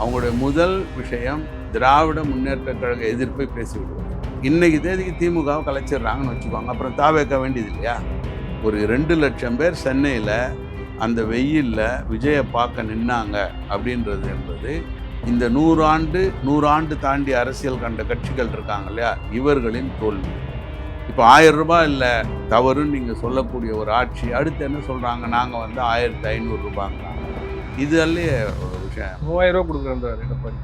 அவங்களுடைய முதல் விஷயம் திராவிட முன்னேற்ற கழக எதிர்ப்பை பேசிவிடுவது. இன்னைக்கு தேதிக்கு திமுகவை கலைச்சிடுறாங்கன்னு வச்சுக்கோங்க, அப்புறம் தாவேக்க வேண்டியது இல்லையா? ஒரு 2,00,000 பேர் சென்னையில் அந்த வெயிலில் விஜயை பார்க்க நின்னாங்க அப்படின்றது என்பது இந்த 100 ஆண்டு தாண்டி அரசியல் கண்ட கட்சிகள் இருக்காங்க இல்லையா, இவர்களின் தோல்வி. இப்போ 1000 ரூபாய் இல்லை தவறுன்னு நீங்கள் சொல்லக்கூடிய ஒரு ஆட்சி அடுத்து என்ன சொல்கிறாங்க, நாங்கள் வந்து 1500 ரூபாங்கிறாங்க. இது அல்லையே ஒரு விஷயம். 3000 ரூபா கொடுக்குறேன்றாரு எடப்பாடி.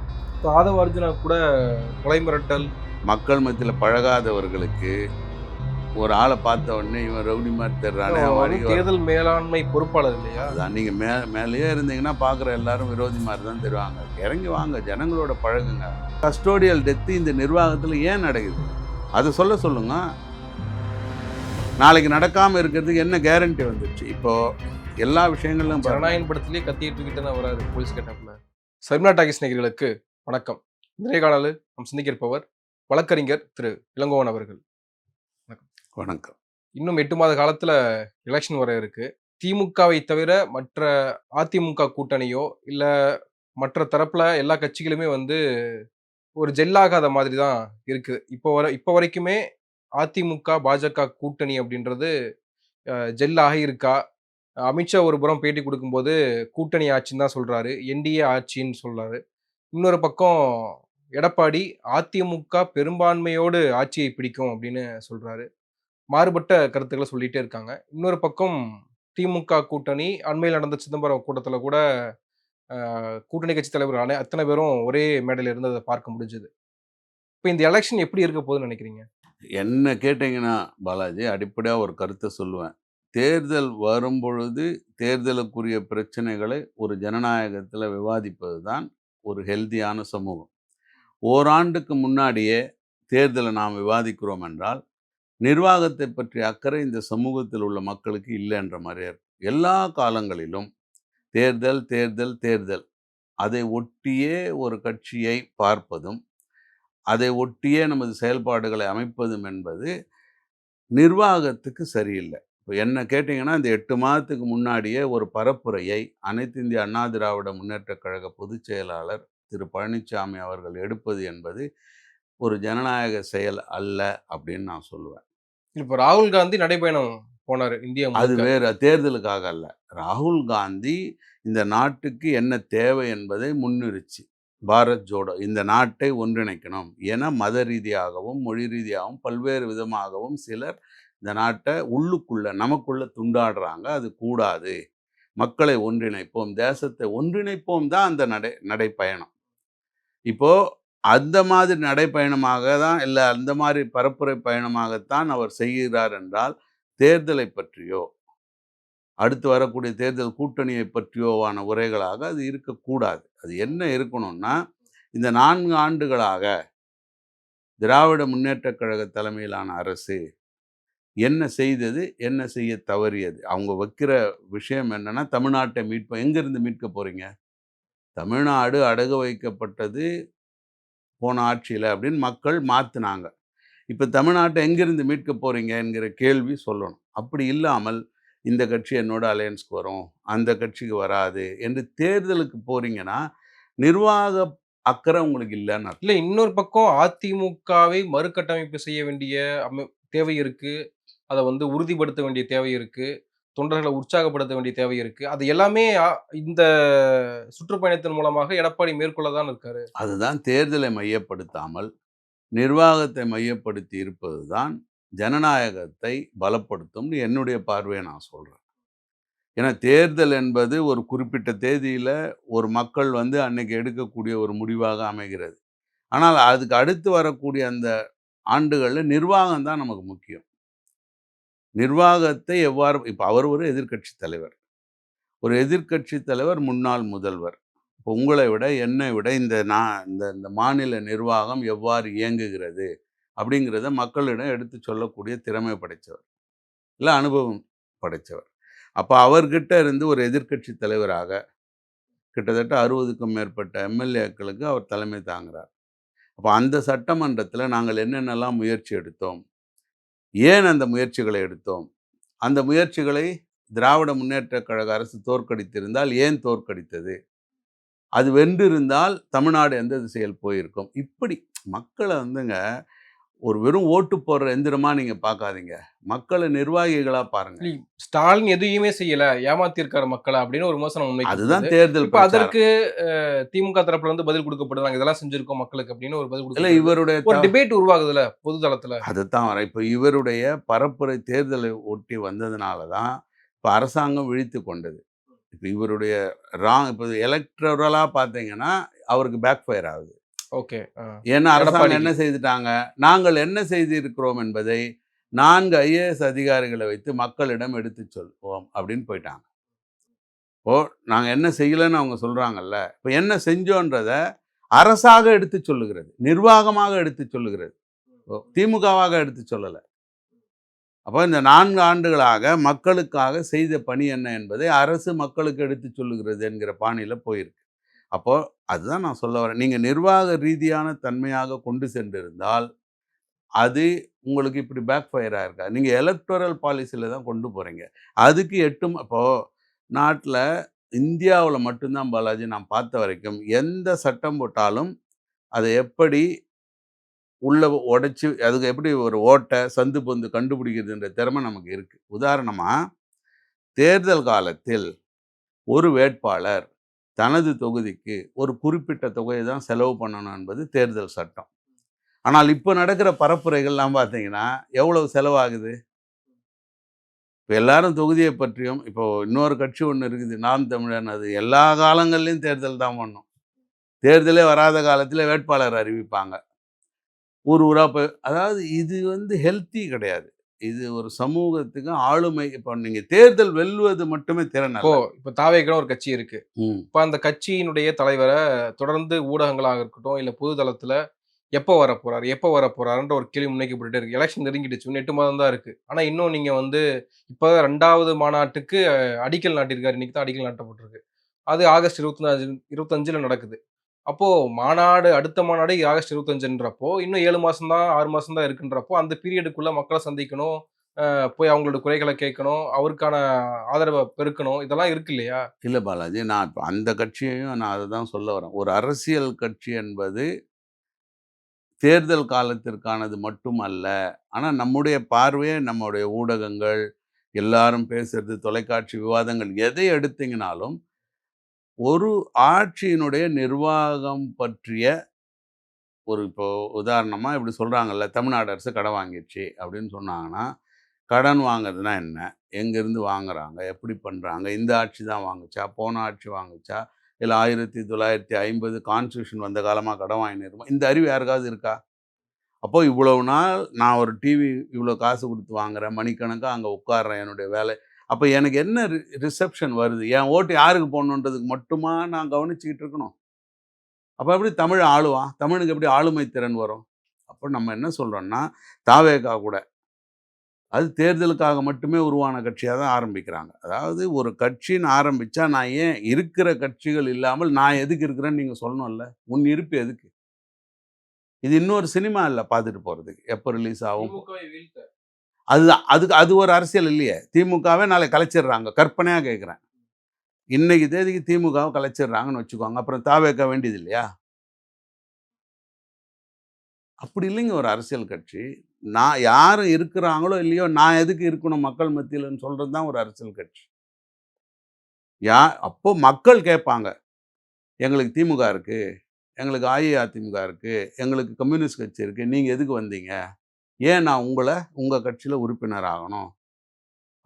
ஆதவ அர்ஜுனா கூட கொலை மிரட்டல். மக்கள் மத்தியில் பழகாதவர்களுக்கு ஒரு ஆளை பார்த்த உடனே இவன் ரவுடி மாதிரி தெரிறானே, தேர்தல் மேலாண்மை பொறுப்பாளர் இல்லையா? அதான் நீங்கள் மேலேயே இருந்தீங்கன்னா பார்க்குற எல்லாரும் விரோதி மாதிரி தான் தெரிவாங்க. இறங்கி வாங்க, ஜனங்களோட பழகுங்க. கஸ்டோடியல் டெத்து இந்த நிர்வாகத்தில் ஏன் நடக்குது அதை சொல்லுங்க. நாளைக்கு நடக்காமல் இருக்கிறதுக்கு என்ன கேரண்டி வந்துடுச்சு? இப்போது எல்லா விஷயங்களும் ஜனநாயக படத்திலேயே கத்திட்டு தூக்கிட்டு தான் வராது போலீஸ் கட்டப்பில். சர்மிளா டாக்கீஸ் நேயர்களுக்கு வணக்கம். இன்றைய காலையில் நாம் சிந்திக்க இருப்பவர் வழக்கறிஞர் திரு இளங்கோவன் அவர்கள். வணக்கம். இன்னும் 8 மாத காலத்தில் எலெக்ஷன் வர இருக்கு. திமுகவை தவிர மற்ற அதிமுக கூட்டணியோ இல்லை மற்ற தரப்புல எல்லா கட்சிகளுமே வந்து ஒரு ஜெல்லாகாத மாதிரி தான் இருக்குது. இப்போ வரைக்குமே அதிமுக பாஜக கூட்டணி அப்படின்றது ஜெல்லாக இருக்கா? அமித்ஷா ஒரு புறம் பேட்டி கொடுக்கும்போது கூட்டணி ஆட்சின்னு தான் சொல்றாரு, என்டிஏ ஆட்சின்னு சொல்றாரு. இன்னொரு பக்கம் எடப்பாடி அதிமுக பெரும்பான்மையோடு ஆட்சியை பிடிக்கும் அப்படின்னு சொல்றாரு. மாறுபட்ட கருத்துக்களை சொல்லிட்டே இருக்காங்க. இன்னொரு பக்கம் திமுக கூட்டணி அண்மையில் நடந்த சிதம்பரம் கூட்டத்தில் கூட கூட்டணி கட்சி தலைவர் அத்தனை பேரும் ஒரே மேடையில் இருந்ததை பார்க்க முடிஞ்சது. இப்போ இந்த எலெக்ஷன் எப்படி இருக்க போகுதுன்னு நினைக்கிறீங்க? என்ன கேட்டீங்கன்னா பாலாஜி, அடிப்படையாக ஒரு கருத்தை சொல்லுவேன். தேர்தல் வரும்பொழுது தேர்தலுக்குரிய பிரச்சனைகளை ஒரு ஜனநாயகத்தில் விவாதிப்பது தான் ஒரு ஹெல்தியான சமூகம். ஓராண்டுக்கு முன்னாடியே தேர்தலை நாம் விவாதிக்கிறோம் என்றால் நிர்வாகத்தை பற்றிய அக்கறை இந்த சமூகத்தில் உள்ள மக்களுக்கு இல்லைன்ற மாதிரியே இருக்கு. எல்லா காலங்களிலும் தேர்தல் தேர்தல் தேர்தல் அதை ஒட்டியே ஒரு கட்சியை பார்ப்பதும் அதை ஒட்டியே நமது செயல்பாடுகளை அமைப்பதும் என்பது நிர்வாகத்துக்கு சரியில்லை. இப்போ என்ன கேட்டிங்கன்னா, இந்த 8 மாதத்துக்கு முன்னாடியே ஒரு பரப்புரையை அனைத்து இந்திய அண்ணா திராவிட முன்னேற்ற கழக பொதுச் செயலாளர் திரு பழனிசாமி அவர்கள் எடுப்பது என்பது ஒரு ஜனநாயக செயல் அல்ல அப்படின்னு நான் சொல்லுவேன். இப்போ ராகுல் காந்தி நடைபயணம் போனார் இந்தியா. அது வேறு, தேர்தலுக்காக அல்ல. ராகுல் காந்தி இந்த நாட்டுக்கு என்ன தேவை என்பதை முன்னிறுத்தி பாரத் ஜோடோ, இந்த நாட்டை ஒன்றிணைக்கணும் என மத ரீதியாகவும் மொழி ரீதியாகவும் பல்வேறு விதமாகவும் சிலர் இந்த நாட்டை உள்ளுக்குள்ள நமக்குள்ள துண்டாடுறாங்க. அது கூடாது, மக்களை ஒன்றிணைப்போம், தேசத்தை ஒன்றிணைப்போம் தான் அந்த நடைப்பயணம். இப்போ அந்த மாதிரி நடைப்பயணமாக தான், இல்லை அந்த மாதிரி பரப்புரை பயணமாகத்தான் அவர் செய்கிறார் என்றால் தேர்தலை பற்றியோ அடுத்து வரக்கூடிய தேர்தல் கூட்டணியை பற்றியோவான உரைகளாக அது இருக்கக்கூடாது. அது என்ன இருக்கணும்னா, இந்த 4 ஆண்டுகளாக திராவிட முன்னேற்றக் கழக தலைமையிலான அரசு என்ன செய்தது, என்ன செய்ய தவறியது. அவங்க வைக்கிற விஷயம் என்னன்னா, தமிழ்நாட்டை மீட்போம். எங்கேருந்து மீட்க போகிறீங்க? தமிழ்நாடு அடகு வைக்கப்பட்டது போன ஆட்சியில் அப்படின்னு மக்கள் மாற்றினாங்க. இப்போ தமிழ்நாட்டை எங்கேருந்து மீட்க போகிறீங்க என்கிற கேள்வி சொல்லணும். அப்படி இல்லாமல் இந்த கட்சி என்னோட அலையன்ஸ்க்கு வரும், அந்த கட்சிக்கு வராது என்று தேர்தலுக்கு போகிறீங்கன்னா நிர்வாக அக்கறை உங்களுக்கு இல்லைன்னு அர்த்தம். இல்லை, இன்னொரு பக்கம் அதிமுகவை மறுகட்டமைப்பு செய்ய வேண்டிய தேவை இருக்குது. அதை வந்து உறுதிப்படுத்த வேண்டிய தேவை இருக்குது. தொண்டர்களை உற்சாகப்படுத்த வேண்டிய தேவை இருக்குது. அது எல்லாமே இந்த சுற்றுப்பயணத்தின் மூலமாக எடப்பாடி மேற்கொள்ள தான் இருக்காரு. அதுதான் தேர்தலை மையப்படுத்தாமல் நிர்வாகத்தை மையப்படுத்தி இருப்பது தான் ஜனநாயகத்தை பலப்படுத்தும்னு என்னுடைய பார்வையை நான் சொல்கிறேன். ஏன்னா தேர்தல் என்பது ஒரு குறிப்பிட்ட தேதியில் ஒரு மக்கள் வந்து அன்னைக்கு எடுக்கக்கூடிய ஒரு முடிவாக அமைகிறது. ஆனால் அதுக்கு அடுத்து வரக்கூடிய அந்த ஆண்டுகளில் நிர்வாகம் தான் நமக்கு முக்கியம். நிர்வாகத்தை எவ்வாறு, இப்போ அவர் ஒரு எதிர்க்கட்சி தலைவர், ஒரு எதிர்க்கட்சி தலைவர் முன்னாள் முதல்வர். இப்போ உங்களை விட என்னை விட இந்த மாநில நிர்வாகம் எவ்வாறு இயங்குகிறது அப்படிங்கிறத மக்களிடம் எடுத்து சொல்லக்கூடிய திறமை படைத்தவர், இல்லை அனுபவம் படைத்தவர். அப்போ அவர்கிட்ட இருந்து ஒரு எதிர்க்கட்சி தலைவராக கிட்டத்தட்ட 60க்கும் மேற்பட்ட எம்எல்ஏக்களுக்கு அவர் தலைமை தாங்குகிறார். அப்போ அந்த சட்டமன்றத்தில் நாங்கள் என்னென்னலாம் முயற்சி எடுத்தோம், ஏன் அந்த முயற்சிகளை எடுத்தோம், அந்த முயற்சிகளை திராவிட முன்னேற்ற கழக அரசு தோற்கடித்திருந்தால் ஏன் தோற்கடித்தது, அது வென்றிருந்தால் தமிழ்நாடு எந்த திசையில் போயிருக்கும். இப்படி மக்களை வந்துங்க ஒரு வெறும் ஓட்டு போடுற எந்திரமா நீங்க பார்க்காதீங்க. மக்களை நிர்வாகிகளா பாருங்க. இல்ல, ஸ்டாலின் எதையுமே செய்யல, ஏமாத்தியிருக்காரு மக்கள அப்படின்னு ஒரு விமர்சனம் அதுதான் முன்வைக்கப்படுது. தேர்தல் இப்ப பிரச்சாரம். அதற்கு திமுக தரப்புல இருந்து பதில் குடுக்கப்படுது. நாங்க இதெல்லாம் செஞ்சிருக்கோம் மக்களுக்கு அப்படின்னு ஒரு பதில் இல்ல குடுக்கப்படுது. இவருடைய ஒரு டிபேட் உருவாகுதுல்ல பொது தளத்துல. அதுதான் வரேன். இப்ப இவருடைய பரப்புரை தேர்தலை ஒட்டி வந்ததுனால தான், இப்ப அரசாங்கம் விழித்துக் கொண்டது. இப்ப இவருடைய இப்ப எலக்டரலா பார்த்தீங்கன்னா, அவருக்கு பேக் ஃபயர் ஆகுது. ஓகே. ஏன்னா அரசாங்கம் என்ன எடப்பாடிக்கு. செய்துட்டாங்க, நாங்கள் என்ன செய்திருக்கிறோம் என்பதை 4 ஐஏஎஸ் அதிகாரிகளை வைத்து மக்களிடம் எடுத்துச் சொல்வோம் அப்படின்னு போயிட்டாங்க. இப்போ நாங்க என்ன செய்யலன்னு அவங்க சொல்றாங்கல்ல, இப்ப என்ன செஞ்சோன்றத அரசாக எடுத்துச் சொல்லுகிறது. நிர்வாகமாக எடுத்துச் சொல்லுகிறது. திமுகவாக எடுத்துச் சொல்லல. அப்போ இந்த 4 ஆண்டுகளாக மக்களுக்காக செய்த பணி என்ன என்பதை அரசு மக்களுக்கு எடுத்துச் சொல்லுகிறது என்கிற பாணியில போயிருக்கு. அப்போ அதுதான் நான் சொல்ல வரேன். நீங்க நிர்வாக ரீதியான தன்மையாக கொண்டு சென்றிருந்தால், அது உங்களுக்கு இப்படி பேக் ஃபயர் ஆயிருக்காது. நீங்க எலக்டோரல் பாலிசில தான் கொண்டு போறீங்க. அதுக்கு இப்போ நாட்ல இந்தியாவுல மட்டும் தான் பாலாஜி நான் பார்த்த வரைக்கும், எந்த சட்டம் போட்டாலும் அதை எப்படி உள்ள உடைச்சு அதுக்கு எப்படி ஒரு ஓட்டை, சந்து பொந்து கண்டுபிடிக்கிறதுன்ற திறமை நமக்கு இருக்கு. உதாரணமா, தேர்தல் காலத்தில் ஒரு வேட்பாளர் தனது தொகுதிக்கு ஒரு குறிப்பிட்ட தொகையை தான் செலவு பண்ணணும் என்பது தேர்தல் சட்டம். ஆனால் இப்போ நடக்கிற பரப்புரைகள்லாம் பார்த்தீங்கன்னா, எவ்வளவு செலவாகுது? இப்ப எல்லாரும் தொகுதிய பற்றியும் இப்போ இன்னொரு கட்சி ஒண்ணு இருக்குது. நாம் தமிழர்ன்னு. அது எல்லா காலங்கள்லயும் தேர்தல் தான் பண்ணும். தேர்தலே வராத காலத்தில வேட்பாளர் அறிவிப்பாங்க. ஊர் ஊரா போய் அதாவது இது ஹெல்த்தி கிடையாது. இது ஒரு சமூகத்துக்கு ஆளுமை இப்போ நீங்க தேர்தல் வெல்வது மட்டுமே திறன் இப்போ அல்ல. இப்ப தாவேக்குன்னு ஒரு கட்சி இருக்கு. ம். இப்ப அந்த கட்சியினுடைய தலைவர தொடர்ந்து ஊடகங்களாக இருக்கட்டும், இல்ல பொது தளத்துல எப்ப வரப்போறாரு? எப்ப வரப்போறாருன்ற ஒரு கேள்வி முன்வைக்கப்பட்டுட்டே இருக்கு. எலக்ஷன் நெருங்கிடுச்சு. இன்னும் 8 மாதம் தான் இருக்கு. ஆனா இன்னும் நீங்க வந்து இப்ப 2வது மாநாட்டுக்கு அடிக்கல் நாட்டியிருக்காரு. இன்னைக்கு தான் அடிக்கல் நாட்டப்பட்டிருக்கு. அது ஆகஸ்ட் 25ல நடக்குது. அப்போ அடுத்த மாநாடு ஆகஸ்ட் 25ன்றப்போ, இன்னும் 7 மாசம் தான், 6 மாசம் தான் இருக்குன்றப்போ, அந்த பீரியடுக்குள்ள மக்கள சந்திக்கணும். போய் அவங்களோட குறைகள கேட்கணும். அவருக்கான ஆதரவ பெருக்கணும். இதெல்லாம் இருக்கு இல்லையா? இல்ல பாலாஜி, நான் இப்ப அந்த கட்சியையும் நான் அததான் சொல்ல வரேன். ஒரு அரசியல் கட்சி என்பது தேர்தல் காலத்திற்கானது மட்டும் அல்ல. ஆனா நம்முடைய பார்வையே நம்முடைய ஊடகங்கள், எல்லாரும் பேசுறது, தொலைக்காட்சி விவாதங்கள் எதை எடுத்தீங்கனாலும், ஒரு ஆட்சியினுடைய நிர்வாகம் பற்றிய இப்போ உதாரணமா இப்படி சொல்றாங்கல்ல, தமிழ்நாடு அரசு கடன் வாங்கிருச்சு அப்படின்னு சொன்னாங்கன்னா, கடன் வாங்குறதுனா என்ன? எங்கேருந்து வாங்குறாங்க? எப்படி பண்றாங்க? இந்த ஆட்சி தான் வாங்குச்சா? போன ஆட்சி வாங்குச்சா? இல்ல 1950 கான்ஸ்டிடியூஷன் வந்த காலமா கடன் வாங்கின்னு இந்த அறிவு யாருக்காவது இருக்கா? அப்போ இவ்வளவு நாள் நான் ஒரு டிவி இவ்வளோ காசு குடுத்து வாங்குறேன். மணிக்கணக்கா அங்க உட்கார்றேன் என்னுடைய வேலை. அப்ப எனக்கு என்ன ரிசப்ஷன் வருது? என் ஓட்டு யாருக்கு போடணுன்றதுக்கு மட்டுமா நான் கவனிச்சுக்கிட்டு இருக்கணும்? அப்ப எப்படி தமிழ் ஆளுவான்? தமிழுக்கு எப்படி ஆளுமை திறன் வரும்? அப்ப நம்ம என்ன சொல்றோம்னா, தாவேகா கூட அது தேர்தலுக்காக மட்டுமே உருவான கட்சியா தான் ஆரம்பிக்கிறாங்க. அதாவது ஒரு கட்சின்னு ஆரம்பிச்சா, நான் ஏன் இருக்கிற கட்சிகள் இல்லாமல் நான் எதுக்கு இருக்கிறேன்னு நீங்க சொல்லணும்ல. உன் இருப்பு எதுக்கு? இது இன்னொரு சினிமா இல்ல பார்த்துட்டு போறதுக்கு. எப்ப ரிலீஸ் ஆகும்? திமுகவை வீழ்த்த. அதுதான். அது ஒரு அரசியல் இல்லையே. திமுகவே நாளைக்கு கலைச்சிடுறாங்க. கற்பனையா கேட்கிறேன். இன்னைக்கு தேதிக்கு திமுகவ கலைச்சிடுறாங்கன்னு வச்சுக்கோங்க. அப்புறம் தாவேக்கா வேண்டியது இல்லையா? அப்படி இல்லைங்க ஒரு அரசியல் கட்சி. நான் யாரு இருக்கிறாங்களோ இல்லையோ, நான் எதுக்கு இருக்கணும் மக்கள் மத்தியிலன்னு சொல்றது தான் ஒரு அரசியல் கட்சி. அப்போ மக்கள் கேட்பாங்க. எங்களுக்கு திமுக இருக்கு. எங்களுக்கு அஇஅதிமுக இருக்கு. எங்களுக்கு கம்யூனிஸ்ட் கட்சி இருக்கு. நீங்க எதுக்கு வந்தீங்க? ஏன் நான் உங்க கட்சியில உறுப்பினர் ஆகணும்?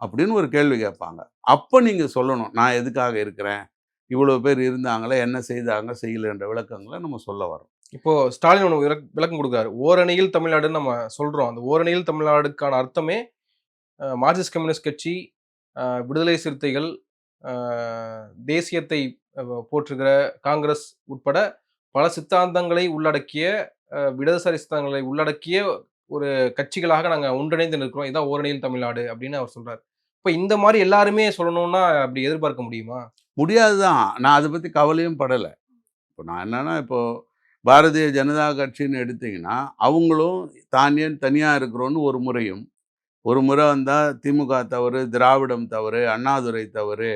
அப்படின்னு ஒரு கேள்வி கேட்பாங்க. அப்ப நீங்க சொல்லணும். நான் எதுக்காக இருக்கிறேன்? இவ்வளவு பேர் இருந்தாங்களே, என்ன செய்தாங்க, செய்யலன்ற விளக்கங்கள நம்ம சொல்ல வரோம். இப்போ ஸ்டாலின் ஒண்ணு விளக்கம் குடுக்குறாரு. ஓரணியில் தமிழ்நாடுன்னு நம்ம சொல்றோம். அந்த ஓரணியில் தமிழ்நாடுக்கான அர்த்தமே மார்க்சிஸ்ட் கம்யூனிஸ்ட் கட்சி, விடுதலை சிறுத்தைகள், அ தேசியத்தை போற்றுகிற காங்கிரஸ் உட்பட பல சித்தாந்தங்களை உள்ளடக்கிய, இடதுசாரி சித்தாந்தங்களை உள்ளடக்கிய ஒரு கட்சிகளாக நாங்க ஒன்றிணைந்து நிற்கிறோம். இதான் ஓரணியில் தமிழ்நாடு அப்படின்னு அவர் சொல்றாரு. இப்ப இந்த மாரி எல்லாருமே சொல்லணும்னா அப்படி எதிர்பார்க்க முடியுமா? முடியாது தான். நான் அத பத்தி கவலையும் படல. இப்போ நான் என்னன்னா, பாரதிய ஜனதா கட்சின்னு எடுத்தீங்கன்னா, அவங்களும் தான் ஏன் தனியா இருக்கிறோம்னு ஒரு முறையும், ஒரு முறை வந்தா திமுக தவறு, திராவிடம் தவறு, அண்ணாதுரை தவறு,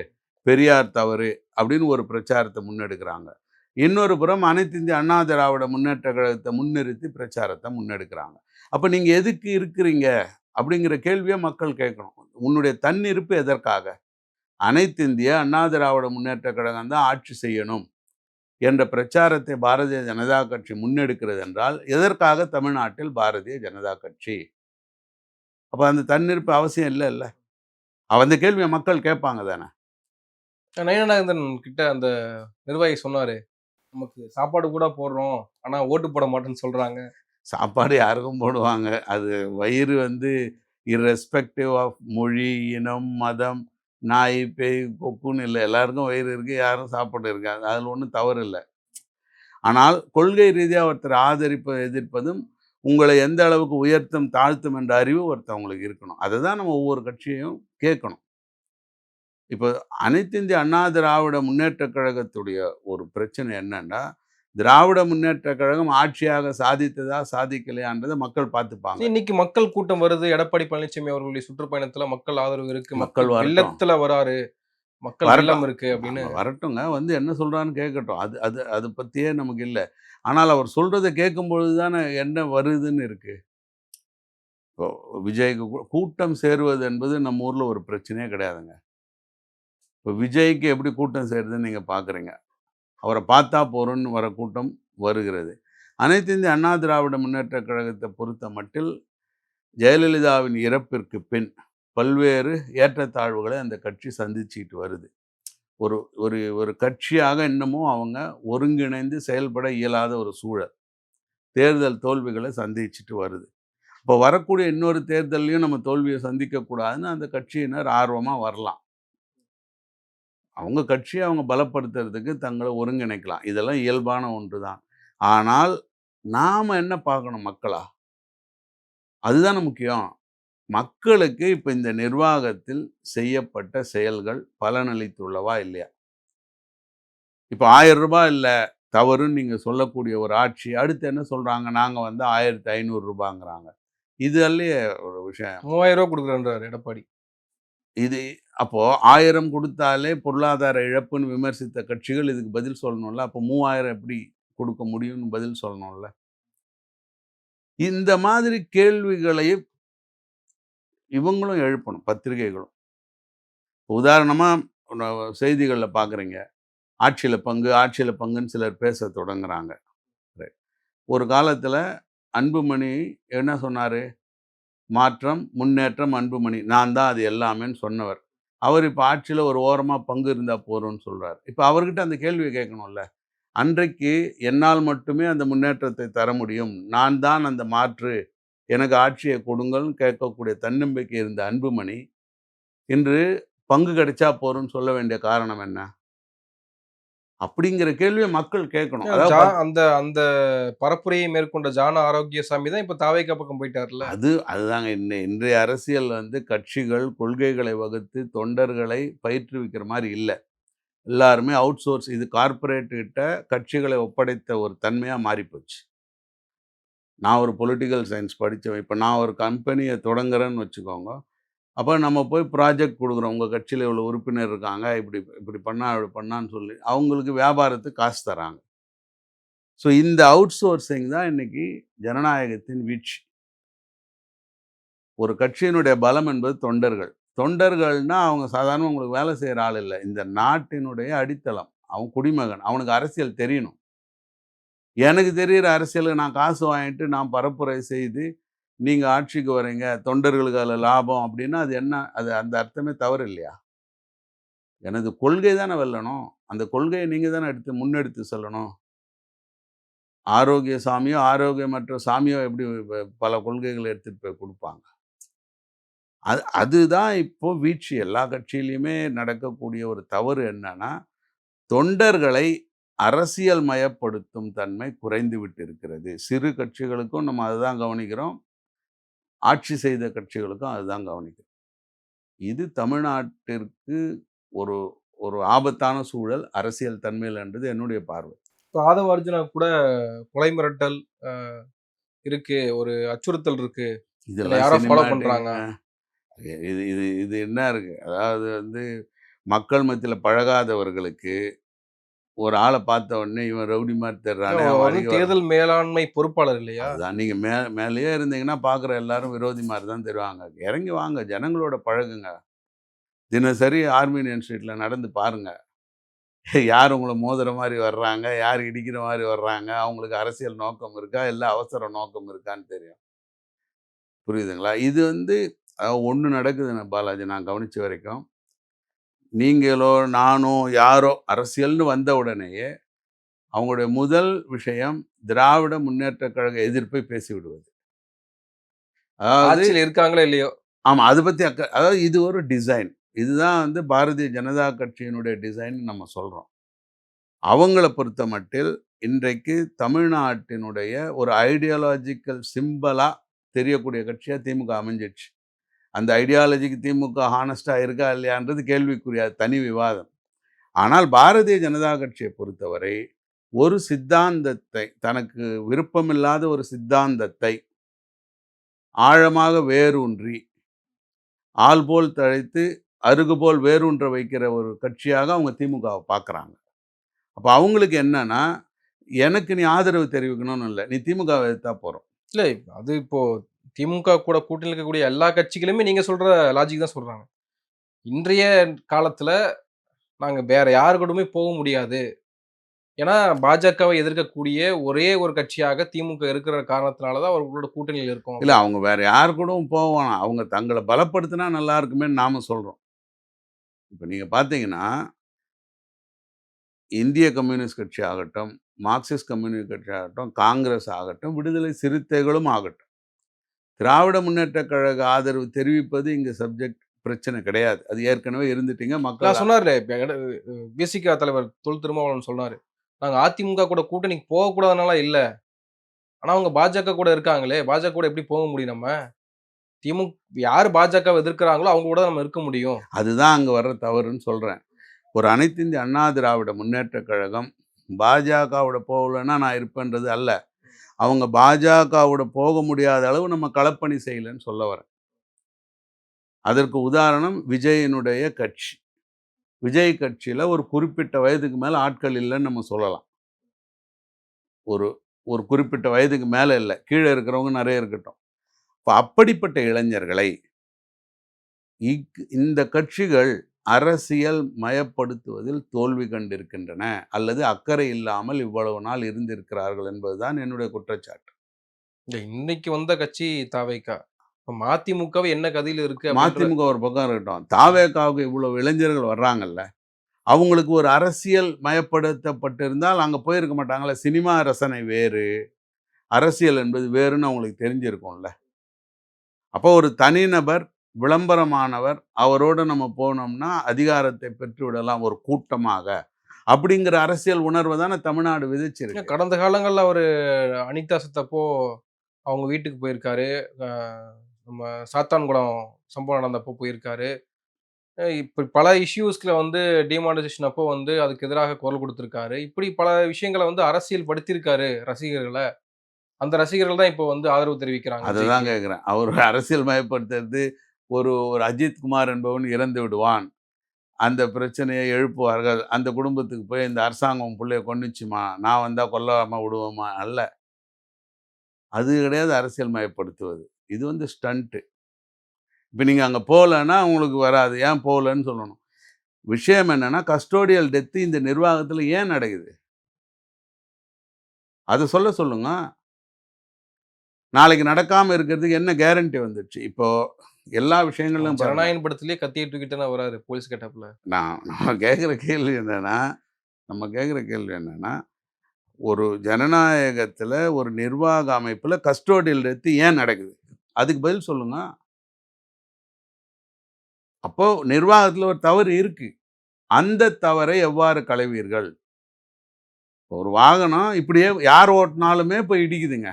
பெரியார் தவறு அப்படின்னு ஒரு பிரச்சாரத்த முன்னெடுக்கிறாங்க. இன்னொரு புறம் அனைத்து இந்திய அண்ணா திராவிட முன்னேற்ற கழகத்தை முன்னிறுத்தி பிரச்சாரத்தை முன்னெடுக்கிறாங்க. அப்ப நீங்க எதுக்கு இருக்கிறீங்க? அப்படிங்கிற கேள்விய மக்கள் கேட்கணும். உன்னுடைய தன்னிருப்பு எதற்காக? அனைத்து இந்திய அண்ணா திராவிட முன்னேற்ற கழகம் தான் ஆட்சி செய்யணும் என்ற பிரச்சாரத்தை பாரதிய ஜனதா கட்சி முன்னெடுக்கிறது என்றால், எதற்காக தமிழ்நாட்டில் பாரதிய ஜனதா கட்சி? அப்ப அந்த தன்னிருப்பு அவசியம் இல்லல்ல. அந்த கேள்விய மக்கள் கேட்பாங்க தானே! நயனானந்தன் கிட்ட அந்த நிர்வாகி சொன்னாரு. நமக்கு சாப்பாடு கூட போடுறோம். ஆனா ஓட்டு போட மாட்டோம்ன்னு சொல்றாங்க. சாப்பாடு யாருக்கும் போடுவாங்க. அது வயிறு வந்து இர்ரெஸ்பெக்டிவ் ஆஃப் மொழி, இனம், மதம், நாய், பேய், கொக்குன்னு இல்ல. எல்லாருக்கும் வயிறு இருக்கு. யாரும் சாப்பாடு இருக்காது. அதில ஒண்ணும் தவறு இல்ல. ஆனால் கொள்கை ரீதியா ஒருத்தர எதிர்ப்பதும், உங்களை எந்த அளவுக்கு உயர்த்தும், தாழ்த்தும் என்ற அறிவு ஒருத்தவங்களுக்கு இருக்கணும். அததான் நம்ம ஒவ்வொரு கட்சியையும் கேட்கணும். இப்போ அனைத்து இந்திய அண்ணா திராவிட முன்னேற்றக் கழகத்துடைய ஒரு பிரச்சனை என்னன்னா, திராவிட முன்னேற்றக் கழகம் ஆட்சியாக சாதித்ததா, சாதிக்கலையான்றத மக்கள் பார்த்துப்பாங்க. இன்னைக்கு மக்கள் கூட்டம் வருது. எடப்பாடி பழனிசாமி அவர்களுடைய சுற்றுப்பயணத்துல மக்கள் ஆதரவு இருக்கு. மக்கள் மக்கள் வரட்டும். வெள்ளத்துல வராரு. மக்கள் வெள்ளம் வரட்டும். இருக்கு அப்படின்னு. வரட்டுங்க. வந்து என்ன சொல்றான்னு கேட்கட்டும். அது அது அது பத்தியே நமக்கு இல்ல. ஆனால் அவர் சொல்றத கேட்கும்பொழுது தானே என்ன வருதுன்னு இருக்கு. இப்போ விஜய்க்கு கூட்டம் சேருவது என்பது நம்ம ஊர்ல ஒரு பிரச்சனையே கிடையாதுங்க. இப்போ விஜய்க்கு எப்படி கூட்டம் சேருதுன்னு நீங்க பார்க்குறீங்க. அவர பார்த்தா போறோம்ன்னு வர கூட்டம் வருகிறது. அனைத்து இந்திய அண்ணா திராவிட முன்னேற்றக் கழகத்த பொறுத்த மட்டில், ஜெயலலிதாவின் இறப்பிற்கு பின் பல்வேறு ஏற்றத்தாழ்வுகளை அந்த கட்சி சந்திச்சுட்டு வருது. ஒரு ஒரு ஒரு கட்சியாக இன்னமும் அவங்க ஒருங்கிணைந்து செயல்பட இயலாத ஒரு சூழல். தேர்தல் தோல்விகளை சந்திச்சுட்டு வருது. இப்போ வரக்கூடிய இன்னொரு தேர்தல்லையும் நம்ம தோல்வியை சந்திக்கக்கூடாதுன்னு அந்த கட்சியினர் ஆர்வமா வரலாம். அவங்க கட்சியை அவங்க பலப்படுத்துறதுக்கு தங்களை ஒருங்கிணைக்கலாம். இதெல்லாம் இயல்பான ஒன்று தான். ஆனால் நாம என்ன பார்க்கணும் மக்களா? அதுதானே முக்கியம். மக்களுக்கு இப்ப இந்த நிர்வாகத்தில் செய்யப்பட்ட செயல்கள் பலனளித்துள்ளவா இல்லையா? இப்ப ரூ. 1000 இல்ல தவறுன்னு நீங்க சொல்லக்கூடிய ஒரு ஆட்சி, அடுத்து என்ன சொல்றாங்க? நாங்க வந்து ரூ. 1500ங்கிறாங்க. இது அல்லையே ஒரு விஷயம். ரூ. 3000 குடுக்குறேன்றாரு எடப்பாடி. இது அப்போ 1000 குடுத்தாலே பொருளாதார இழப்புன்னு விமர்சித்த கட்சிகள் இதுக்கு பதில் சொல்லணும்ல. அப்போ 3000 எப்படி குடுக்க முடியும்னு பதில் சொல்லணும்ல. இந்த மாதிரி கேள்விகளை இவங்களும் எழுப்பணும், பத்திரிகைகளும். உதாரணமா செய்திகள்ல பார்க்குறீங்க. ஆட்சியில பங்குன்னு சிலர் பேசத் தொடங்குறாங்க. ரைட். ஒரு காலத்துல அன்புமணி என்ன சொன்னாரு? மாற்றம், முன்னேற்றம், அன்புமணி. நான் தான் அது எல்லாமேன்னு சொன்னவர். அவர் இப்ப ஆட்சியில ஒரு ஓரமா பங்கு இருந்தா போதும்ன்னு சொல்றாரு. இப்ப அவர்கிட்ட அந்த கேள்விய கேட்கணும்ல. அன்றைக்கு என்னால் மட்டுமே அந்த முன்னேற்றத்தை தர முடியும். நான் தான் அந்த மாற்று. எனக்கு ஆட்சியை கொடுங்கள்னு கேட்கக்கூடிய தன்னம்பிக்கை இருந்த அன்புமணி, இன்று பங்கு கிடைச்சா போதும்ன்னு சொல்ல வேண்டிய காரணம் என்ன? அப்படிங்கிற கேள்விய மக்கள் கேட்கணும். அதாவது அந்த அந்த பரப்புரையை மேற்கொண்ட ஜான ஆரோக்கியசாமி தான் இப்ப தாவேக்கா பக்கம் போயிட்டார்ல. அதுதாங்க இன்றைய அரசியல் வந்து கட்சிகள் கொள்கைகளை வகுத்து தொண்டர்களை பயிற்றுவிக்கிற மாரி இல்ல. எல்லாருமே அவுட் சோர்ஸ் இது கார்ப்பரேட் கிட்ட கட்சிகளை ஒப்படைத்த ஒரு தன்மையா மாறிப்போச்சு. நான் ஒரு பொலிட்டிக்கல் சயன்ஸ் படிச்சவன். இப்ப நான் ஒரு கம்பெனிய தொடங்குறேன்னு வச்சுக்கோங்க. அப்ப நம்ம போய் ப்ராஜெக்ட் குடுக்குறோம். உங்க கட்சியில இவ்வளோ உறுப்பினர் இருக்காங்க. இப்படி இப்படி பண்ணா, அப்படி பண்ணான்னு சொல்லி அவங்களுக்கு வியாபாரத்துக்கு காசு தராங்க. ஸோ இந்த அவுட் சோர்சிங் தான் இன்னைக்கு ஜனநாயகத்தின் வீழ்ச்சி. ஒரு கட்சியினுடைய பலம் என்பது தொண்டர்கள். தொண்டர்கள்னா அவங்க சாதாரணமா உங்களுக்கு வேலை செய்ற ஆள் இல்ல. இந்த நாட்டினுடைய அடித்தளம். அவன் குடிமகன். அவனுக்கு அரசியல் தெரியணும். எனக்கு தெரியிற அரசியல நான் காசு வாங்கிட்டு நான் பரப்புரை செய்து, நீங்க ஆட்சிக்கு வரீங்க, தொண்டர்களுக்கு அதில லாபம் அப்படின்னா அது என்ன? அது அந்த அர்த்தமே தவறு இல்லையா? எனது கொள்கை தானே வெல்லணும். அந்த கொள்கைய நீங்க தானே முன்னெடுத்து செல்லணும். ஆரோக்கியசாமியோ, ஆரோக்கியமற்ற சாமியோ எப்படி பல கொள்கைகள எடுத்துட்டு போய் குடுப்பாங்க. அதுதான் இப்போ வீழ்ச்சி. எல்லா கட்சியிலயுமே நடக்கக்கூடிய ஒரு தவறு என்னன்னா, தொண்டர்களை அரசியல் மயப்படுத்தும் தன்மை குறைந்து விட்டிருக்கிறது. சிறு கட்சிகளுக்கும் நம்ம அதுதான் கவனிக்கிறோம். ஆட்சி செய்த கட்சிகளுக்கும் அதுதான் கவனிக்கிறோம். இது தமிழ்நாட்டிற்கு ஒரு ஒரு ஆபத்தான சூழல் அரசியல் தன்மையில என்றது என்னுடைய பார்வை. இப்ப ஆதவ அர்ஜுனா கூட கொலை மிரட்டல் அ இருக்கு. ஒரு அச்சுறுத்தல் இருக்கு. என்ன இதெல்லாம் யாரோ ஃபாலோ சினிமாட்டிக் பண்றாங்க. இது இது இது என்ன இருக்கு? அதாவது வந்து மக்கள் மத்தியில பழகாதவர்களுக்கு ஒரு ஆள பார்த்த உடனே இவன் ரவுடி மாரி தெரிறானே, அவர் அவன் வந்து அடிக்க வரான். தேர்தல் மேலாண்மை பொறுப்பாளர் இல்லையா? அதுதான் நீங்க மேலேயே இருந்தீங்கன்னா பார்க்குற எல்லாரும் விரோதி மாரி தான் தெரிவாங்க. இறங்கி வாங்க, ஜனங்களோட பழகுங்க. தினசரி ஆர்மேனியன் ஸ்ட்ரீட்ல நடந்து பாருங்க. யார் உங்கள மோதுற மாரி வர்றாங்க, யார் இடிக்கிற மாரி வர்றாங்க, அவங்களுக்கு அரசியல் நோக்கம் இருக்கா, இல்ல அவசர நோக்கம் இருக்கான்னு தெரியும். புரியுதுங்களா? இது வந்து ஒண்ணு நடக்குதுங்க பாலாஜி, நான் கவனிச்ச வரைக்கும். நீங்களோ, நானோ, யாரோ அரசியல்னு வந்த உடனேயே, அவங்களுடைய முதல் விஷயம் திராவிட முன்னேற்றக் கழக எதிர்ப்பை பேசிவிடுவது. அதாவது ஆட்சியில இருக்காங்களோ இல்லையோ. ஆமா. அத பத்தி அதாவது இது ஒரு டிசைன். இதுதான் வந்து பாரதிய ஜனதா கட்சியினுடைய டிசைன்னு நம்ம சொல்றோம். அவங்கள பொறுத்தமட்டில் இன்றைக்கு தமிழ்நாட்டினுடைய ஒரு ஐடியாலாஜிக்கல் சிம்பலா தெரியக்கூடிய கட்சியா திமுக அமைஞ்சிடுச்சு. அந்த ஐடியாலஜிக்கு திமுக ஹானஸ்ட்டா இருக்கா இல்லையான்றது கேள்விக்குரிய தனி விவாதம். ஆனால் பாரதிய ஜனதா கட்சியை பொறுத்தவரை ஒரு சித்தாந்தத்தை, தனக்கு விருப்பமில்லாத ஒரு சித்தாந்தத்தை ஆழமாக வேரூன்றி, ஆல் போல் தழைத்து அருகு போல் வேரூன்ற வைக்கிற ஒரு கட்சியாக அவங்க திமுகவ பார்க்குறாங்க. அப்ப அவங்களுக்கு என்னன்னா, எனக்கு நீ ஆதரவு தெரிவிக்கணும்னு இல்ல. நீ திமுகவ எதிர்த்தா போதும். இல்ல அது இப்போ திமுக கூட கூட்டணியில இருக்கக்கூடிய எல்லா கட்சிகளுமே நீங்க சொல்ற லாஜிக் தான் சொல்றாங்க. இன்றைய காலத்துல நாங்க வேற யாரு கூடயுமே போக முடியாது. ஏன்னா, பாஜகவை எதிர்க்கக்கூடிய ஒரே ஒரு கட்சியாக திமுக இருக்கிற காரணத்தினால தான் அவர்களோட கூட்டணியில இருக்கோம் இல்ல அப்படின்னு. அவங்க வேற யார் கூடவும் போவேணாம். அவங்க தங்கள பலப்படுத்தினா நல்லா இருக்குமேன்னு நாம சொல்றோம். இப்ப நீங்க பார்த்தீங்கன்னா, இந்திய கம்யூனிஸ்ட் கட்சி ஆகட்டும், மார்க்சிஸ்ட் கம்யூனிஸ்ட் கட்சி ஆகட்டும், காங்கிரஸ் ஆகட்டும், விடுதலை சிறுத்தைகளும் ஆகட்டும். திராவிட முன்னேற்றக் கழக ஆதரவு தெரிவிப்பது இங்க சப்ஜெக்ட் பிரச்சனை கிடையாது. அது ஏற்கனவே இருந்துட்டீங்க. மக்கள் நான் சொன்னார்ல, இப்ப விசிக தலைவர் தொல் திருமாவளவன் சொன்னாரு. நாங்க அதிமுக கூட கூட்டணிக்கு போகக்கூடாதுனாலாம் இல்ல. ஆனா அவங்க பாஜக கூட இருக்காங்களே! பாஜக கூட எப்படி போக முடியும் நம்ம? யாரு பாஜகவ எதிர்க்கிறாங்களோ அவங்க கூட நம்ம இருக்க முடியும். அதுதான் அங்க வர்ற தவறுன்னு சொல்றேன். ஒரு அனைத்து இந்திய அண்ணா திராவிட முன்னேற்றக் கழகம் பாஜகவோட போகலன்னா நான் இருப்பேன்றது அல்ல. அவங்க பாஜகவோட போக முடியாத அளவு நம்ம களப்பணி செய்யலன்னு சொல்ல வரேன். அதற்கு உதாரணம் விஜயினுடைய கட்சி. விஜய் கட்சியில ஒரு குறிப்பிட்ட வயதுக்கு மேல ஆட்கள் இல்லன்னு நம்ம சொல்லலாம். ஒரு ஒரு குறிப்பிட்ட வயதுக்கு மேல இல்ல. கீழ இருக்கிறவங்க நெறைய இருக்கட்டும். இப்ப அப்படிப்பட்ட இளைஞர்களை இந்த கட்சிகள் அரசியல் மயப்படுத்துவதில் தோல்வி கண்டிருக்கின்றன. அல்லது அக்கறை இல்லாமல் இவ்வளவு நாள் இருந்திருக்கிறார்கள் என்பதுதான் என்னுடைய குற்றச்சாட்டு. இன்னைக்கு வந்த கட்சி தாவேகா. இப்ப மதிமுகவே என்ன கதியில இருக்கு அப்படின்ற மதிமுக ஒரு பக்கம் இருக்கட்டும். தாவேகாவுக்கு இவ்வளவு இளைஞர்கள் வர்றாங்கல்ல. அவங்களுக்கு ஒரு அரசியல் மயப்படுத்தப்பட்டிருந்தால் அங்க போயிருக்க மாட்டாங்களா? சினிமா ரசனை வேறு, அரசியல் என்பது வேறுன்னு அவங்களுக்கு தெரிஞ்சிருக்கும்ல. அப்போ ஒரு தனிநபர், விளம்பரமானவர், அவரோடு நம்ம போனோம்னா அதிகாரத்தை பெற்றுவிடலாம் ஒரு கூட்டமாக. அப்படிங்கிற அரசியல் உணர்வ தானே தமிழ்நாடு விதைச்சிருக்கு. கடந்த காலங்கள்ல அவரு அனிதா செத்தப்போ அவங்க வீட்டுக்கு போயிருக்காரு. அ நம்ம சாத்தான்குளம் சம்பவம் நடந்தப்போ போயிருக்காரு. இப்ப பல இஷ்யூஸ்ல வந்து டிமானிட்டைசேஷன் அப்போ வந்து அதுக்கு எதிராக குரல் குடுத்திருக்காரு. இப்படி பல விஷயங்கள வந்து அரசியல் படுத்தியிருக்காரு ரசிகர்கள. அந்த ரசிகர்கள் தான் இப்போ வந்து ஆதரவு தெரிவிக்கிறாங்க அததான் விஜய்க்கு. கேட்கிறேன். அவர் அரசியல் மயப்படுத்துறது ஒரு ஒரு அஜித் குமார் என்பவன் இறந்து விடுவான். அந்த பிரச்சனையை எழுப்புவார்கள். அந்த குடும்பத்துக்கு போய் இந்த அரசாங்கம் உன் புள்ளைய கொன்னுச்சுமா, நான் வந்தா கொல்லாம விடுவோமா? அல்ல. அது கிடையாது அரசியல் மயப்படுத்துவது. இது வந்து ஸ்டண்ட். இப்ப நீங்க அங்க போலன்னா உங்களுக்கு வராது. ஏன் போலன்னு சொல்லணும். விஷயம் என்னன்னா, கஸ்டோடியல் டெத் இந்த நிர்வாகத்துல ஏன் நடக்குது? அத சொல்லுங்க. நாளைக்கு நடக்காம இருக்கிறதுக்கு என்ன கேரண்டி வந்துருச்சு? இப்போ எல்லா விஷயங்களிலும் பாருங்க. ஜனநாயகன் படத்திலேயே கத்திய தூக்கிட்டு தானே வராரு போலீஸ் கெட்டப்ல. நம்ம கேட்கிற கேள்வி என்னன்னா நம்ம கேட்கிற கேள்வி என்னன்னா, ஒரு ஜனநாயகத்துல, ஒரு நிர்வாக அமைப்புல கஸ்டோடியல் டெத் ஏன் நடக்குது? அதுக்கு பதில் சொல்லுங்க. அப்போ நிர்வாகத்துல ஒரு தவறு இருக்கு. அந்த தவறை எவ்வாறு களைவீர்கள்? ஒரு வாகனம் இப்படியே யார் ஓட்டுனாலுமே போய் இடிக்குதுங்க.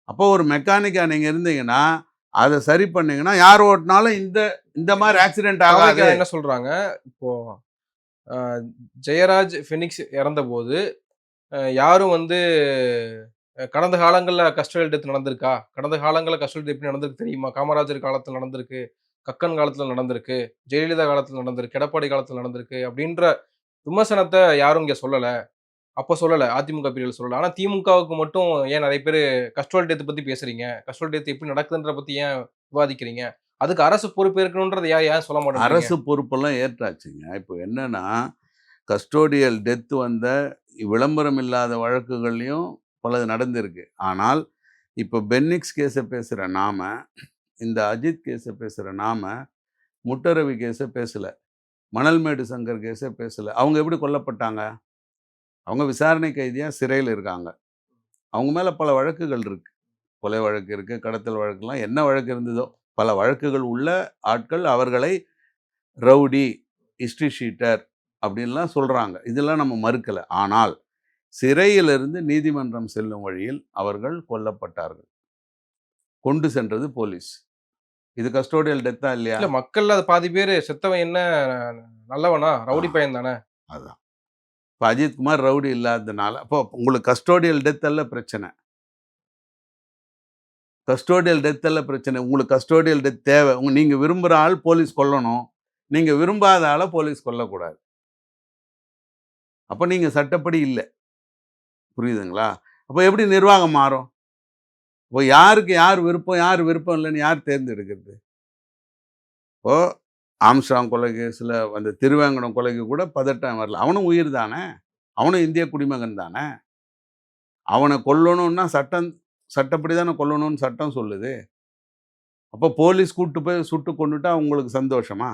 அப்போ ஒரு மெக்கானிக்கா நீங்க இருந்தீங்கன்னா, அத சரி பண்ணீங்கன்னா, யார் ஓட்டுனாலும் இந்த இந்த மாரி ஆக்சிடென்ட் ஆகாது. தாவேகா என்ன சொல்றாங்க, இப்போ அ ஜெயராஜ், ஃபெனிக்ஸ் இறந்தபோது யாரும் வந்து கடந்த காலங்கள்ல கஸ்டோடியல் டெத் நடந்திருக்கா? கடந்த காலங்கள்ல கஸ்டோடியல் டெத் எப்படி நடந்திருக்கு தெரியுமா? காமராஜர் காலத்துல நடந்திருக்கு. கக்கன் காலத்துல நடந்திருக்கு. ஜெயலலிதா காலத்துல நடந்திருக்கு. எடப்பாடி காலத்துல நடந்திருக்கு. அப்படின்ற விமர்சனத்த யாரும் இங்க சொல்லல. அப்ப சொல்லல. அதிமுக பீரியட்ல சொல்லல. ஆனா திமுகவுக்கு மட்டும் ஏன் நெறைய பேரு கஸ்டோல் டெத் பத்தி பேசுறீங்க? கஸ்டோல் டெத் எப்படி நடக்குதுன்றத பத்தி ஏன் விவாதிக்கிறீங்க? அதுக்கு அரசு பொறுப்பேற்கணும்ன்றத ஏன் ஏன் சொல்ல மாட்டேன்றீங்க? அரசு பொறுப்பெல்லாம் ஏற்றாச்சுங்க. இப்போ என்னன்னா, கஸ்டோடியல் டெத் வந்த விளம்பரம் இல்லாத வழக்குகள்லயும் பலது நடந்திருக்கு. ஆனால், இப்போ பென்னிக்ஸ் கேஸ பேசுற நாம, இந்த அஜித் கேஸ பேசுற நாம, முட்டரவி கேஸ பேசல. மணல்மேடு சங்கர் கேஸ பேசல. அவங்க எப்படி கொல்லப்பட்டாங்க? அவங்க விசாரணை கைதியா சிறையில இருக்காங்க. அவங்க மேல பல வழக்குகள் இருக்கு. கொலை வழக்கு இருக்கு, கடத்தல் வழக்குலாம் என்ன வழக்கு இருந்ததோ, பல வழக்குகள் உள்ள ஆட்கள் அவர்களை ரவுடி, ஹிஸ்டரி ஷீட்டர் அப்படின்லாம் சொல்றாங்க. இதெல்லாம் நம்ம மறுக்கல. ஆனால் சிறையிலிருந்து நீதிமன்றம் செல்லும் வழியில் அவர்கள் கொல்லப்பட்டார்கள். கொண்டு சென்றது போலீஸ். இது கஸ்டோடியல் டெத்தா இல்லையா? இல்ல மக்கள்ல அது பாதி பேரு செத்தவன் என்ன நல்லவனா? ஆ ரவுடி பையன் தானே! அதான். இப்ப அஜித்குமார் ரவுடி இல்லாததுனால அப்போ உங்களுக்கு கஸ்டோடியல் டெத் அல்ல பிரச்சனை. கஸ்டோடியல் டெத் அல்ல பிரச்சனை. உங்களுக்கு கஸ்டோடியல் டெத் தேவை. நீங்க விரும்புற ஆள் போலீஸ் கொல்லணும். நீங்க விரும்பாத ஆள போலீஸ் கொல்லக்கூடாது. அப்ப நீங்க சட்டப்படி இல்ல. புரியுதுங்களா? அப்ப எப்படி நிர்வாகம் மாறும்? இப்போ யாருக்கு யார் விருப்பம், யார் விருப்பம் இல்லன்னு யார் தேர்ந்தெடுக்கிறது? இப்போ ஆம்ஸ்ட்ராங் கொலை கேஸ்ல அந்த திருவேங்கடம் கொலைக்கு கூட பதட்டம் வரல. அவனும் உயிர் தானே! அவனும் இந்திய குடிமகன் தானே! அவன கொல்லணும்னா சட்டப்படி தானே கொல்லணும்னு சட்டம் சொல்லுது. அப்போ போலீஸ் கூட்டு போய் சுட்டு கொன்னுட்டா உங்களுக்கு சந்தோஷமா?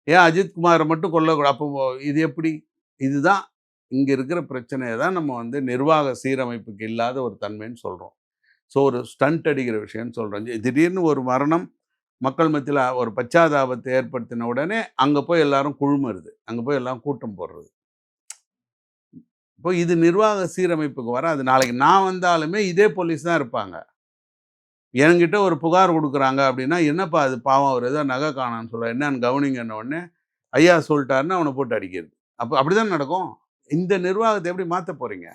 ஏன் அஜித் குமார மட்டும் கொல்லக்கூடாது? அப்போ இது எப்படி? இதுதான் இங்க இருக்கிற பிரச்சனைய தான் நம்ம வந்து நிர்வாக சீரமைப்புக்கு இல்லாத ஒரு தன்மைன்னு சொல்றோம். ஸோ ஒரு ஸ்டண்ட் அடிக்கிற விஷயம்னு சொல்றோம். திடீர்னு ஒரு மரணம் மக்கள் மத்தியில ஒரு பச்சாதாபத்தை ஏற்படுத்தின உடனே, அங்க போய் எல்லாரும் குழுமுறது. அங்க போய் எல்லாம் கூட்டம் போடுறது. இப்போ இது நிர்வாக சீரமைப்புக்கு வராது. நாளைக்கு நான் வந்தாலுமே இதே போலீஸ் தான் இருப்பாங்க. என்கிட்ட ஒரு புகார் குடுக்குறாங்க அப்படின்னா, "என்னப்பா அது பாவம் அவரு ஏதோ நகை காணோம்னு சொல்றாரு. என்னன்னு கவனிங்கன்ன உடனே, ஐயா சொல்ட்டாருன்னு அவன போட்டு அடிக்கிறது. அப்ப அப்படிதானே நடக்கும். இந்த நிர்வாகத்த எப்படி மாத்த போறீங்க?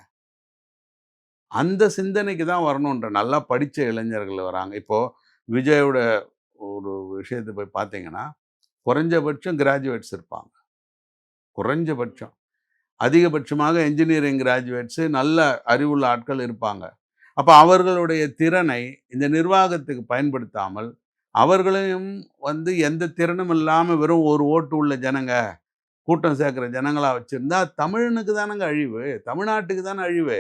அந்த சிந்தனைக்கு தான் வரணுன்ற நல்லா படிச்ச இளைஞர்கள் வராங்க. இப்போ விஜயோட ஒரு விஷயத்த போய் பார்த்தீங்கன்னா, குறைஞ்சபட்சம் கிராஜுவேட்ஸ் இருப்பாங்க. குறைஞ்சபட்சம். அதிகபட்சமாக என்ஜினியரிங் கிராஜுவேட்ஸ் நல்ல அறிவுள்ள ஆட்கள் இருப்பாங்க. அப்ப அவர்களுடைய திறனை இந்த நிர்வாகத்துக்கு பயன்படுத்தாமல், அவர்களையும் வந்து எந்த திறனும் இல்லாம வெறும் ஒரு ஓட்டு உள்ள ஜனங்க, கூட்டம் சேர்க்கிற ஜனங்களா வச்சிருந்தா தமிழனுக்கு தானங்க அழிவு. தமிழ்நாட்டுக்கு தானே அழிவு.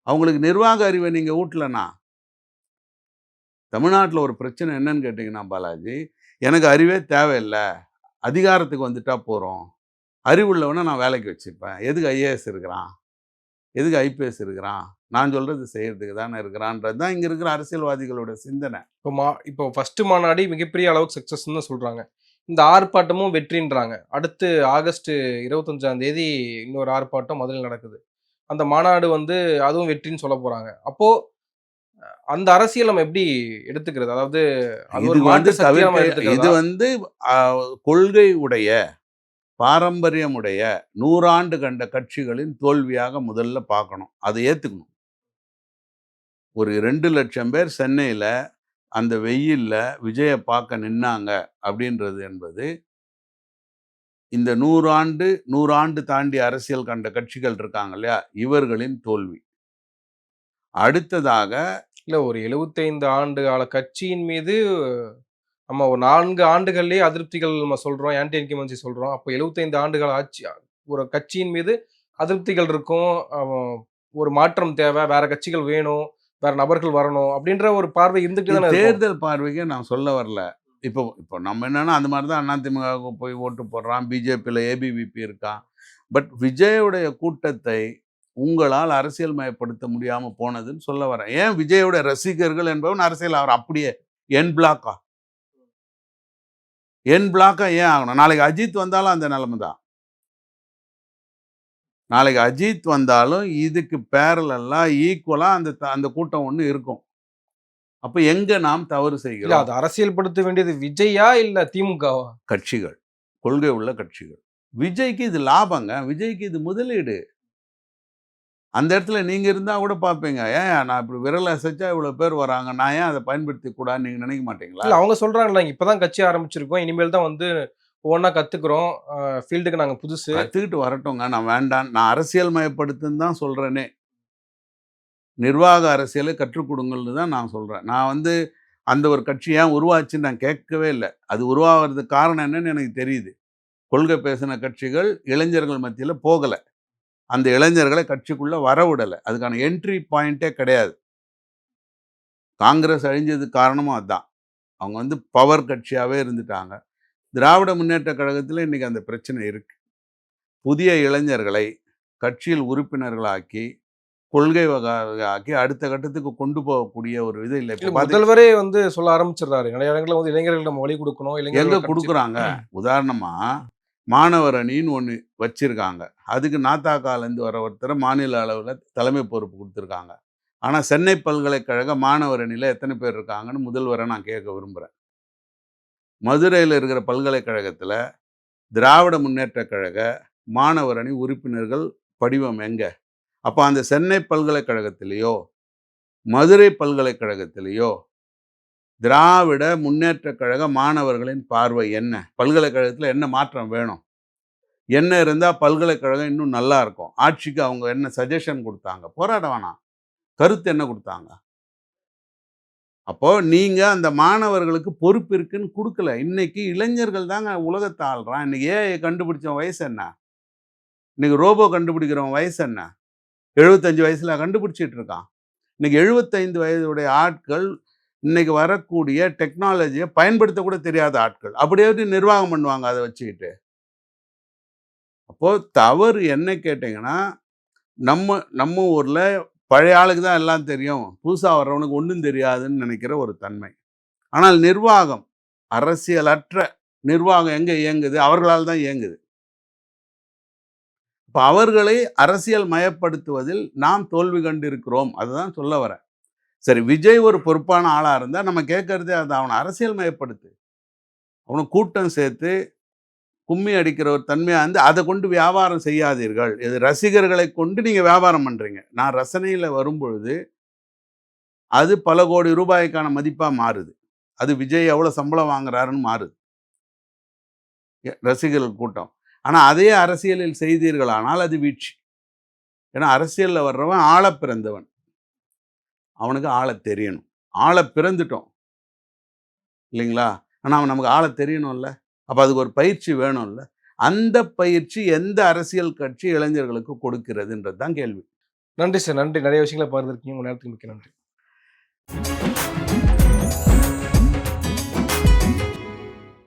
அவங்களுக்கு நிர்வாக அறிவை நீங்க ஊட்டலன்னா, தமிழ்நாட்டுல ஒரு பிரச்சனை என்னன்னு கேட்டீங்கன்னா பாலாஜி, எனக்கு அறிவே தேவையில்ல. அதிகாரத்துக்கு வந்துட்டா போறோம். அறிவுள்ளவன நான் வேலைக்கு வச்சுப்பேன். எதுக்கு ஐஏஎஸ் இருக்கிறான்? எதுக்கு ஐபிஎஸ் இருக்கிறான்? நான் சொல்றது செய்யறதுக்கு தானே இருக்கிறான்றது தான் இங்க இருக்கிற அரசியல்வாதிகளோட சிந்தனை. இப்போ ஃபர்ஸ்ட் மாநாடு மிகப்பெரிய அளவுக்கு சக்சஸ்ன்னு தான் சொல்றாங்க. இந்த ஆர்ப்பாட்டமும் வெற்றின்றாங்க. அடுத்து ஆகஸ்ட் 25ஆம் தேதி இன்னொரு ஆர்ப்பாட்டம் மதுரையில நடக்குது. அந்த மாநாடு வந்து அதுவும் வெற்றின்னு சொல்லப் போறாங்க. அப்போ அந்த அரசியல் நம்ம எப்படி எடுத்துக்கிறது? அதாவது அது ஒரு இதுக்கு வந்து மாற்று சக்தியா நம்ம இது எடுத்துக்கிறதா? வந்து அ கொள்கை உடைய, பாரம்பரியம் உடைய 100 ஆண்டு கண்ட கட்சிகளின் தோல்வியாக முதல்ல பார்க்கணும். அத ஏத்துக்கணும். ஒரு 2,00,000 பேர் சென்னையில அந்த வெயில்ல விஜய பார்க்க நின்னாங்க அப்படின்றது என்பது, இந்த 100 ஆண்டு தாண்டி அரசியல் கண்ட கட்சிகள் இருக்காங்க இல்லையா? இவர்களின் தோல்வி. அடுத்ததாக இல்ல ஒரு 75 ஆண்டு கால கட்சியின் மீது நம்ம ஒரு 4 ஆண்டுகள்லயே அதிருப்திகள் நம்ம சொல்றோம். ஆன்டி இன்கம்பன்சி சொல்றோம். அப்போ 75 ஆண்டுகள் ஆட்சி ஒரு கட்சியின் மீது அதிருப்திகள் இருக்கும். அ ஒரு மாற்றம் தேவை. வேற கட்சிகள் வேணும். வேற நபர்கள் வரணும். அப்படின்ற ஒரு பார்வை இருந்துட்டு இது தானே இருக்கும். தேர்தல் பார்வைக்கு நான் சொல்ல வரல. இப்போ இப்போ நம்ம என்னன்னா, அந்த மாரி தான் அதிமுகவுக்கு போய் ஓட்டு போடுறான். பிஜேபியில ஏபிவிபி இருக்கான். பட் விஜயுடைய கூட்டத்தை உங்களால் அரசியல் மயப்படுத்த முடியாம போனதுன்னு சொல்ல வரேன். ஏன் விஜயோட ரசிகர்கள் என்பவன் அரசியல் ஆவறான். அப்படியே என் பிளாக்கா? என் பிளாக்கா ஏன் ஆகணும்? நாளைக்கு அஜித் வந்தாலும் அந்த நிலைமை தான். நாளைக்கு அஜித் வந்தாலும் இதுக்கு பேரலல்லா, ஈக்குவலா அந்த கூட்டம் ஒண்ணு இருக்கும். அப்ப எங்க நாம் தவறு இல்ல செய்கிறோம்? அது அரசியல் படுத்த வேண்டியது விஜயா? இல்ல திமுகவா? கட்சிகள். கொள்கை உள்ள கட்சிகள். விஜய்க்கு இது லாபங்க. விஜய்க்கு இது முதலீடு. அந்த இடத்துல நீங்க இருந்தா கூட பார்ப்பீங்க. ஏன் நான் இப்படி விரல அசைச்சா இவ்வளோ பேர் வராங்க. நான் ஏன் அத பயன்படுத்திக்க கூடாதுன்னு நீங்க நினைக்க மாட்டீங்களா? இல்ல அவங்க சொல்றாங்கல்ல, இப்ப தான் கட்சி ஆரம்பிச்சிருக்கோம். இனிமேல் தான் வந்து ஒவ்வொன்னா கத்துக்கிறோம். ஃபீல்டுக்கு நாங்க புதுசு. கத்துக்கிட்டு வரட்டுங்க. நான் வேண்டாம். நான் அரசியல் மயப்படுத்துன்னு தான் சொல்றேனே. நிர்வாக அரசியலை கற்றுக் கொடுங்கள்னு தான் நான் சொல்றேன். நான் வந்து அந்த ஒரு கட்சி ஏன் உருவாச்சுன்னு நான் கேட்கவே இல்ல. அது உருவாகுறதுக்கு காரணம் என்னன்னு எனக்கு தெரியுது. கொள்கை பேசின கட்சிகள் இளைஞர்கள் மத்தியில போகல. அந்த இளைஞர்களை கட்சிக்குள்ள வரவிடல. அதுக்கான என்ட்ரி பாயிண்ட்டே கிடையாது. காங்கிரஸ் அழிஞ்சதுக்கு காரணமும் அதான். அவங்க வந்து பவர் கட்சியாவே இருந்துட்டாங்க. திராவிட முன்னேற்றக் கழகத்தில இன்னைக்கு அந்த பிரச்சனை இருக்கு. புதிய இளைஞர்களை கட்சியில் உறுப்பினர்களாக்கி, கொள்கை ஆக்கி அடுத்த கட்டத்துக்கு கொண்டு போகக்கூடிய ஒரு இது இல்ல. இல்ல இப்ப முதல்வரே வந்து சொல்ல ஆரம்பிச்சுடுறாரு. நிறைய இடங்கள்ல வந்து இளைஞர்களுக்கு நம்ம வழி குடுக்கணும். எங்க இளைஞர்கள் கட்சி குடுக்குறாங்க? உதாரணமா, மாணவர் அணின்னு ஒண்ணு வச்சிருக்காங்க. அதுக்கு நாத்தாக்காலேருந்து வர ஒருத்தர மாநில அளவுல தலைமை பொறுப்பு குடுத்துருக்காங்க. ஆனா, சென்னை பல்கலைக்கழக மாணவர் அணியில எத்தன பேர் இருக்காங்கன்னு முதல்வர நான் கேட்க விரும்புறேன். மதுரையில இருக்கிற பல்கலைக்கழகத்தில திராவிட முன்னேற்றக் கழக மாணவர் அணி உறுப்பினர்கள் படிவம் எங்க? அப்ப அந்த சென்னை பல்கலைக்கழகத்திலயோ, மதுரை பல்கலைக்கழகத்திலயோ திராவிட முன்னேற்றக் கழக மாணவர்களின் பார்வை என்ன? பல்கலைக்கழகத்தில என்ன மாற்றம் வேணும்? என்ன இருந்தா பல்கலைக்கழகம் இன்னும் நல்லா இருக்கும்? ஆட்சிக்கு அவங்க என்ன சஜஷன் குடுத்தாங்க? போராட வேணாம். கருத்து என்ன குடுத்தாங்க? அப்போ நீங்க அந்த மாணவர்களுக்கு பொறுப்பு இருக்குன்னு குடுக்கல. இன்னைக்கு இளைஞர்கள் தாங்க உலகத்த ஆள்றான். இன்னைக்கு ஏஐ கண்டுபிடிச்சவன் வயசு என்ன? இன்னைக்கு ரோபோ கண்டுபிடிக்கிறவன் வயசு என்ன? 75 வயசுல கண்டுபிடிச்சிட்டு இருக்கான். இன்னைக்கு 75 வயதுடைய ஆட்கள் இன்னைக்கு வரக்கூடிய டெக்னாலஜிய பயன்படுத்த கூட தெரியாத ஆட்கள். அப்படி எப்படி நிர்வாகம் பண்ணுவாங்க அத வச்சுக்கிட்டு? அப்போ தவறு என்ன கேட்டீங்கன்னா, நம்ம நம்ம ஊர்ல பழைய ஆளுக்கு தான் எல்லாம் தெரியும். புதுசா வர்றவனுக்கு ஒண்ணும் தெரியாதுன்னு நினைக்கிற ஒரு தன்மை. ஆனால் நிர்வாகம், அரசியலற்ற நிர்வாகம் எங்க இயங்குது? அவர்களால் தான் இயங்குது. இப்ப அவர்களை அரசியல் மயப்படுத்துவதில் நாம் தோல்வி கண்டிருக்கிறோம். அதுதான் சொல்ல வரேன். சரி, விஜய் ஒரு பொறுப்பான ஆளா இருந்தா நம்ம கேட்கறதே அதான். அவன அரசியல் மயப்படுத்து. அவன கூட்டம் சேர்த்து கும்மி அடிக்கிற ஒரு தன்மையா இருந்து அத கொண்டு வியாபாரம் செய்யாதீர்கள். இது ரசிகர்களை கொண்டு நீங்க வியாபாரம் பண்றீங்க. நான் ரசனையில வரும்பொழுது, அது பல கோடி ரூபாய்க்கான மதிப்பா மாறுது. அது விஜய் எவ்வளோ சம்பளம் வாங்குறாருன்னு மாறுது. ரசிகர்கள் கூட்டம். ஆனா அதையே அரசியலில் செய்தீர்களானால் அது வீழ்ச்சி. ஏன்னா அரசியல்ல வர்றவன் ஆளப் பிறந்தவன். அவனுக்கு ஆளத் தெரியணும். ஆளப் பிறந்துட்டோம் இல்லைங்களா? ஆனா அவன் நமக்கு ஆளத் தெரியணும்ல. அப்ப அதுக்கு ஒரு பயிற்சி வேணும்ல. அந்த பயிற்சி எந்த அரசியல் கட்சி இளைஞர்களுக்கு கொடுக்கிறதுன்றது தான் கேள்வி. நன்றி சார். நன்றி. நிறைய விஷயங்கள பகிர்ந்திருக்கீங்க. உங்க நேரத்துக்கு மிக்க நன்றி.